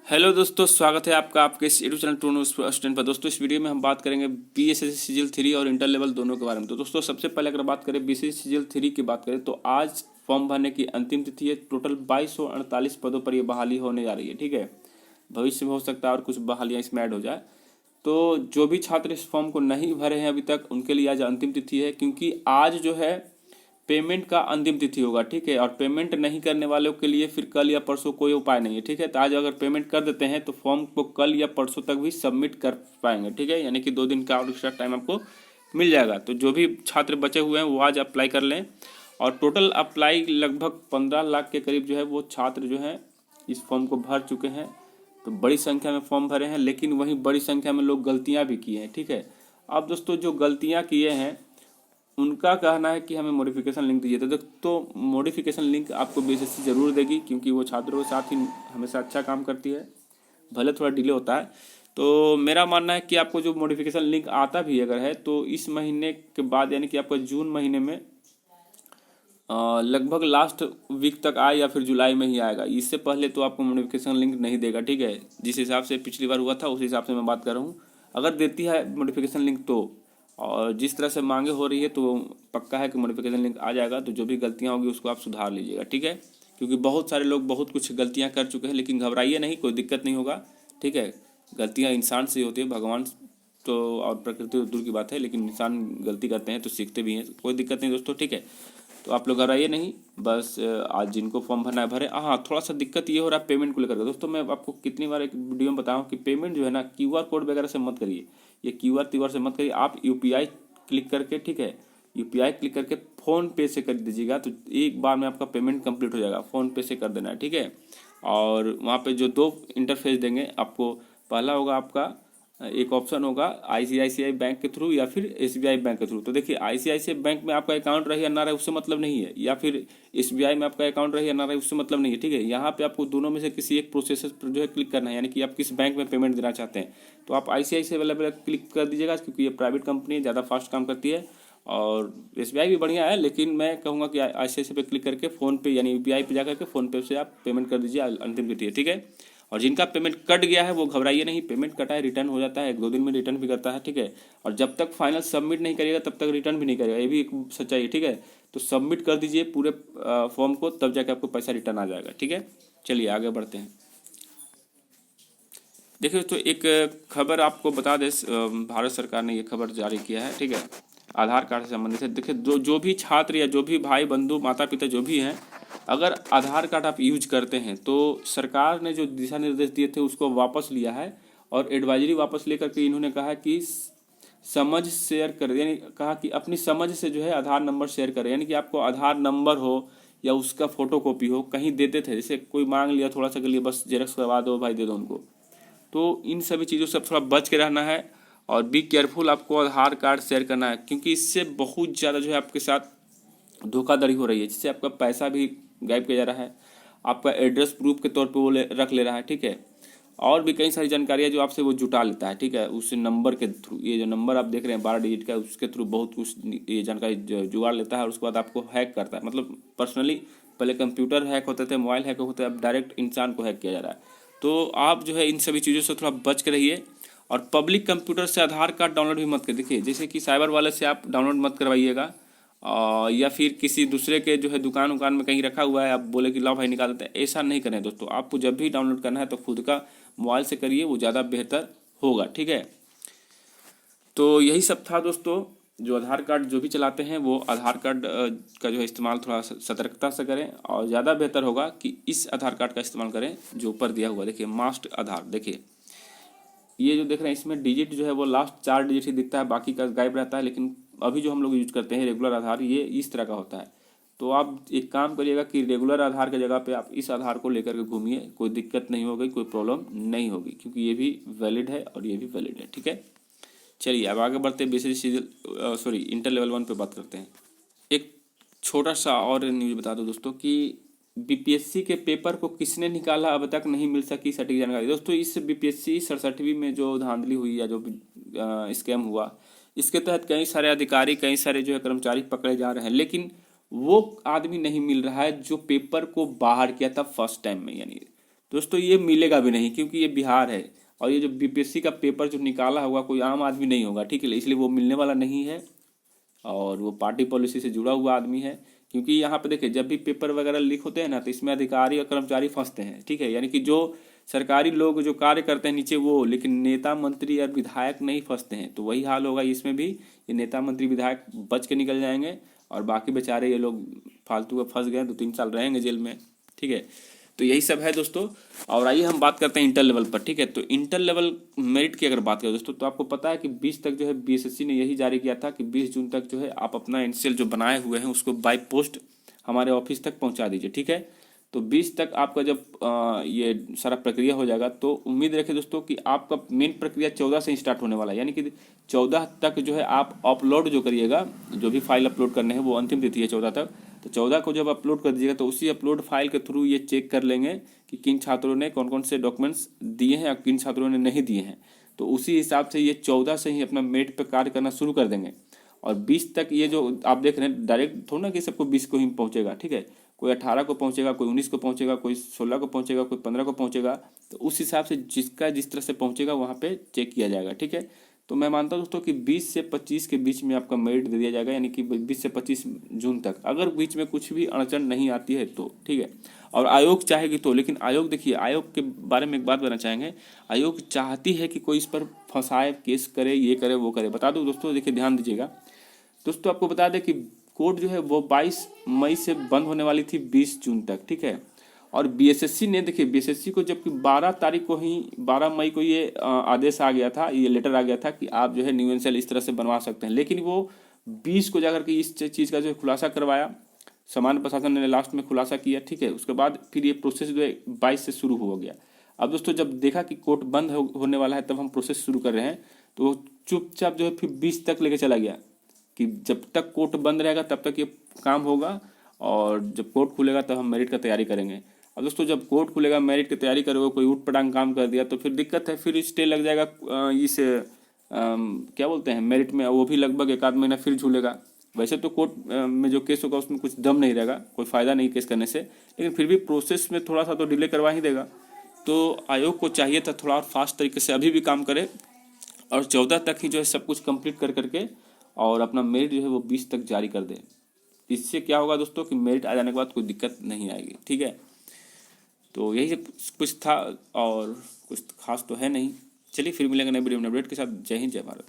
Hello दोस्तों, स्वागत है आपका आपके इस यूट्यूब चैनल टू स्टूडेंट पर। दोस्तों, इस वीडियो में हम बात करेंगे बीएसएससी सीजीएल 3 और इंटर लेवल दोनों के बारे में। तो दोस्तों, सबसे पहले अगर बात करें बीएसएससी सीजीएल 3 की बात करें तो आज फॉर्म भरने की अंतिम तिथि है। टोटल 2248 पदों पर ये बहाली होने जा रही है। ठीक है, भविष्य में हो सकता है और कुछ बहालियाँ इसमें ऐड हो जाए। तो जो भी छात्र इस फॉर्म को नहीं भरे हैं अभी तक, उनके लिए आज अंतिम तिथि है, क्योंकि आज जो है पेमेंट का अंतिम तिथि होगा। ठीक है, और पेमेंट नहीं करने वालों के लिए फिर कल या परसों कोई उपाय नहीं है। ठीक है, तो आज अगर पेमेंट कर देते हैं तो फॉर्म को कल या परसों तक भी सबमिट कर पाएंगे। ठीक है, यानी कि 2 दिन का और एक्स्ट्रा टाइम आपको मिल जाएगा। तो जो भी छात्र बचे हुए हैं वो आज अप्लाई कर लें। और टोटल अप्लाई लगभग 15 लाख के करीब जो है वो छात्र जो हैं इस फॉर्म को भर चुके हैं। तो बड़ी संख्या में फॉर्म भरे हैं, लेकिन वहीं बड़ी संख्या में लोग गलतियाँ भी किए हैं। ठीक है, अब दोस्तों जो गलतियाँ किए हैं उनका कहना है कि हमें मॉडिफिकेशन लिंक दीजिए। तो मॉडिफिकेशन लिंक आपको बीएसएससी जरूर देगी, क्योंकि वो छात्रों के साथ ही हमेशा अच्छा काम करती है, भले थोड़ा डिले होता है। तो मेरा मानना है कि आपको जो मॉडिफिकेशन लिंक आता भी अगर है तो इस महीने के बाद, यानी कि आपको जून महीने में लगभग लास्ट वीक तक आए या फिर जुलाई में ही आएगा। इससे पहले तो आपको मॉडिफिकेशन लिंक नहीं देगा। ठीक है, जिस हिसाब से पिछली बार हुआ था उस हिसाब से मैं बात कर रहा हूँ। अगर देती है मॉडिफिकेशन लिंक तो, और जिस तरह से मांगे हो रही है, तो पक्का है कि मॉडिफिकेशन लिंक आ जाएगा। तो जो भी गलतियाँ होगी उसको आप सुधार लीजिएगा। ठीक है, क्योंकि बहुत सारे लोग बहुत कुछ गलतियाँ कर चुके हैं, लेकिन घबराइए नहीं, कोई दिक्कत नहीं होगा। ठीक है, गलतियाँ इंसान से होती है, भगवान तो और प्रकृति तो दूर की बात है, लेकिन इंसान गलती करते हैं तो सीखते भी हैं। कोई दिक्कत नहीं दोस्तों। ठीक है, तो आप लोग घबराइए नहीं, बस आज जिनको फॉर्म भरना है भरे। हाँ, थोड़ा सा दिक्कत ये हो रहा है पेमेंट को लेकर। दोस्तों, मैं आपको कितनी बार एक वीडियो में बताऊँ कि पेमेंट जो है ना क्यूआर कोड वगैरह से मत करिए। ये क्यूआर से मत करिए, आप यूपीआई क्लिक करके, ठीक है, यूपीआई क्लिक करके फ़ोन पे से कर दीजिएगा। तो एक बार में आपका पेमेंट कंप्लीट हो जाएगा। फ़ोन पे से कर देना है। ठीक है, और वहाँ पे जो 2 इंटरफेस देंगे आपको, पहला होगा आपका एक ऑप्शन होगा आईसीआईसीआई बैंक के थ्रू या फिर एसबीआई बैंक के थ्रू। तो देखिए, आईसीआईसीआई बैंक में आपका अकाउंट रहे या ना रहे उससे मतलब नहीं है, या फिर एसबीआई में आपका अकाउंट रहे या ना रहे उससे मतलब नहीं है। ठीक है, यहाँ पे आपको दोनों में से किसी एक प्रोसेस पर जो है क्लिक करना है, यानी कि आप किस बैंक में पेमेंट देना चाहते हैं। तो आप आईसीआईसीआई वाला क्लिक कर दीजिएगा, क्योंकि ये प्राइवेट कंपनी है, ज़्यादा फास्ट काम करती है। और एसबीआई भी बढ़िया है, लेकिन मैं कहूँगा कि आईसीआईसीआई पे क्लिक करके फ़ोन पे यानी यूपीआई पे जा करके फ़ोन पे से आप पेमेंट कर दीजिए अंतिम तिथि है। ठीक है, और जिनका पेमेंट कट गया है वो घबराइए नहीं, पेमेंट कटा है रिटर्न हो जाता है, 1-2 दिन में रिटर्न भी करता है। ठीक है, और जब तक फाइनल सबमिट नहीं करिएगा तब तक रिटर्न भी नहीं करेगा, ये भी एक सच्चाई है। ठीक है, तो सबमिट कर दीजिए पूरे फॉर्म को, तब जाके आपको पैसा रिटर्न आ जाएगा। ठीक है, चलिए आगे बढ़ते हैं। देखिए तो एक खबर आपको बता दें, भारत सरकार ने ये खबर जारी किया है। ठीक है, आधार कार्ड से संबंधित है। देखिए, जो भी छात्र या जो भी भाई बंधु माता पिता जो भी हैं, अगर आधार कार्ड आप यूज करते हैं तो सरकार ने जो दिशा निर्देश दिए थे उसको वापस लिया है, और एडवाइजरी वापस लेकर के इन्होंने कहा कि समझ शेयर कर, यानी कहा कि अपनी समझ से जो है आधार नंबर शेयर करें। यानी कि आपको आधार नंबर हो या उसका फोटो कॉपी हो, कहीं देते थे, जैसे कोई मांग लिया थोड़ा सा के लिए, बस जेरक्स करवा दो भाई, दे दो उनको। तो इन सभी चीज़ों से थोड़ा बच के रहना है, और बी केयरफुल आपको आधार कार्ड शेयर करना है, क्योंकि इससे बहुत ज़्यादा जो है आपके साथ धोखाधड़ी हो रही है, जिससे आपका पैसा भी गायब किया जा रहा है, आपका एड्रेस प्रूफ के तौर पे वो रख ले रहा है। ठीक है, और भी कई सारी जानकारियाँ जो आपसे वो जुटा लेता है। ठीक है, उस नंबर के थ्रू, ये जो नंबर आप देख रहे हैं 12 डिजिट का, उसके थ्रू बहुत कुछ ये जानकारी जुगाड़ लेता है, और उसके बाद आपको हैक करता है। मतलब पर्सनली पहले कंप्यूटर हैक होते थे, मोबाइल हैक होते थे, अब डायरेक्ट इंसान को हैक किया जा रहा है। तो आप जो है इन सभी चीज़ों से थोड़ा बच के रहिए, और पब्लिक कंप्यूटर से आधार कार्ड डाउनलोड भी मत कर। देखिए, जैसे कि साइबर वाले से आप डाउनलोड मत करवाइएगा, या फिर किसी दूसरे के जो है दुकान उकान में कहीं रखा हुआ है, आप बोले कि लाओ भाई निकाल देते हैं, ऐसा नहीं करें दोस्तों। आपको जब भी डाउनलोड करना है तो खुद का मोबाइल से करिए, वो ज़्यादा बेहतर होगा। ठीक है, तो यही सब था दोस्तों। जो आधार कार्ड जो भी चलाते हैं वो आधार कार्ड का जो है इस्तेमाल थोड़ा सतर्कता से करें, और ज़्यादा बेहतर होगा कि इस आधार कार्ड का इस्तेमाल करें जो ऊपर दिया हुआ। देखिए, मास्ट आधार, देखिए ये जो देख रहे हैं इसमें डिजिट जो है वो लास्ट 4 डिजिट ही दिखता है, बाकी का गायब रहता है। लेकिन अभी जो हम लोग यूज करते हैं रेगुलर आधार, ये इस तरह का होता है। तो आप एक काम करिएगा कि रेगुलर आधार की जगह पे आप इस आधार को लेकर के घूमिए, कोई दिक्कत नहीं होगी, कोई प्रॉब्लम नहीं होगी, क्योंकि ये भी वैलिड है और ये भी वैलिड है। ठीक है, चलिए अब आगे बढ़ते हैं, बेसिक इंटर लेवल 1 पे बात करते हैं। एक छोटा सा और न्यूज़ बता दो दोस्तों कि बीपीएससी के पेपर को किसने निकाला अब तक नहीं मिल सकी सटीक जानकारी। दोस्तों, इस बीपीएससी 67वीं में जो धांधली हुई या जो स्कैम हुआ, इसके तहत कई सारे अधिकारी, कई सारे जो है कर्मचारी पकड़े जा रहे हैं, लेकिन वो आदमी नहीं मिल रहा है जो पेपर को बाहर किया था फर्स्ट टाइम में। यानी दोस्तों ये मिलेगा भी नहीं, क्योंकि ये बिहार है और ये जो बीपीएससी का पेपर जो निकाला होगा कोई आम आदमी नहीं होगा, ठीक है, इसलिए वो मिलने वाला नहीं है और वो पार्टी पॉलिसी से जुड़ा हुआ आदमी है। क्योंकि यहाँ पे देखिए जब भी पेपर वगैरह लीक होते हैं ना तो इसमें अधिकारी और कर्मचारी फंसते हैं, ठीक है, यानी कि जो सरकारी लोग जो कार्य करते हैं नीचे वो, लेकिन नेता मंत्री और विधायक नहीं फंसते हैं। तो वही हाल होगा इसमें भी, ये नेता मंत्री विधायक बच के निकल जाएंगे और बाकी बेचारे ये लोग फालतू का फंस गए, 2-3 साल रहेंगे जेल में, ठीक है। तो यही सब है दोस्तों। और आइए हम बात करते हैं इंटर लेवल पर, ठीक है। तो इंटर लेवल मेरिट की अगर बात करें दोस्तों तो आपको पता है कि 20 तक जो है बीएसएससी ने यही जारी किया था कि 20 जून तक जो है आप अपना एनसीएल जो बनाए हुए हैं उसको बाय पोस्ट हमारे ऑफिस तक पहुंचा दीजिए, ठीक है। तो 20 तक आपका जब ये सारा प्रक्रिया हो जाएगा तो उम्मीद रखें दोस्तों कि आपका मेन प्रक्रिया 14 से ही स्टार्ट होने वाला है, यानी कि 14 तक जो है आप अपलोड जो करिएगा, जो भी फाइल अपलोड करने हैं वो अंतिम तिथि है 14 तक। तो 14 को जब अपलोड कर दीजिएगा तो उसी अपलोड फाइल के थ्रू ये चेक कर लेंगे कि किन छात्रों ने कौन कौन से डॉक्यूमेंट्स दिए हैं और किन छात्रों ने नहीं दिए हैं। तो उसी हिसाब से ये 14 से ही अपना मेरिट पे कार्य करना शुरू कर देंगे। और 20 तक ये जो आप देख रहे हैं डायरेक्ट थोड़ा ना कि सबको 20 को ही पहुंचेगा, ठीक है, कोई 18 को पहुंचेगा, कोई 19 को पहुंचेगा, कोई 16 को पहुंचेगा, कोई 15 को पहुंचेगा। तो उस हिसाब से जिसका जिस तरह से पहुंचेगा वहाँ पे चेक किया जाएगा, ठीक है। तो मैं मानता हूँ दोस्तों कि 20 से 25 के बीच में आपका मेरिट दे दिया जाएगा, यानी कि 20 से 25 जून तक, अगर बीच में कुछ भी अड़चन नहीं आती है तो, ठीक है। और आयोग चाहेगी तो, लेकिन आयोग देखिए, आयोग के बारे में एक बात बताना चाहेंगे, आयोग चाहती है कि कोई इस पर फंसाए, केस करे, ये करे वो करे। बता दो दोस्तों, देखिए ध्यान दीजिएगा दोस्तों, आपको बता दें कि कोर्ट जो है वो 22 मई से बंद होने वाली थी 20 जून तक, ठीक है। और बीएसएससी ने, देखिए बीएसएससी को जबकि 12 तारीख को ही, 12 मई को ये आदेश आ गया था, ये लेटर आ गया था कि आप जो है न्यू एनसीएल इस तरह से बनवा सकते हैं, लेकिन वो 20 को जाकर के इस चीज़ का जो है खुलासा करवाया, सामान्य प्रशासन ने लास्ट में खुलासा किया, ठीक है। उसके बाद फिर ये प्रोसेस जो है 22 से शुरू हो गया। अब दोस्तों जब देखा कि कोर्ट बंद होने वाला है तब हम प्रोसेस शुरू कर रहे हैं, तो चुपचाप जो है फिर 20 तक लेके चला गया कि जब तक कोर्ट बंद रहेगा तब तक ये काम होगा और जब कोर्ट खुलेगा तब हम मेरिट का तैयारी करेंगे। अब दोस्तों जब कोर्ट खुलेगा, मेरिट की तैयारी करोगे, कोई उठ पटांग काम कर दिया तो फिर दिक्कत है, फिर स्टे लग जाएगा इस क्या बोलते हैं मेरिट में, वो भी लगभग 1 आध महीना फिर झूलेगा। वैसे तो कोर्ट में जो केस होगा उसमें कुछ दम नहीं रहेगा, कोई फ़ायदा नहीं केस करने से, लेकिन फिर भी प्रोसेस में थोड़ा सा तो डिले करवा ही देगा। तो आयोग को चाहिए था थोड़ा और फास्ट तरीके से अभी भी काम करे और 14 तक ही जो है सब कुछ कंप्लीट कर करके और अपना मेरिट जो है वो 20 तक जारी कर दे। इससे क्या होगा दोस्तों कि मेरिट आ जाने के बाद कोई दिक्कत नहीं आएगी, ठीक है। तो यही कुछ था और कुछ खास तो है नहीं। चलिए फिर मिलेंगे नए वीडियो में अपडेट के साथ। जय हिंद, जय भारत।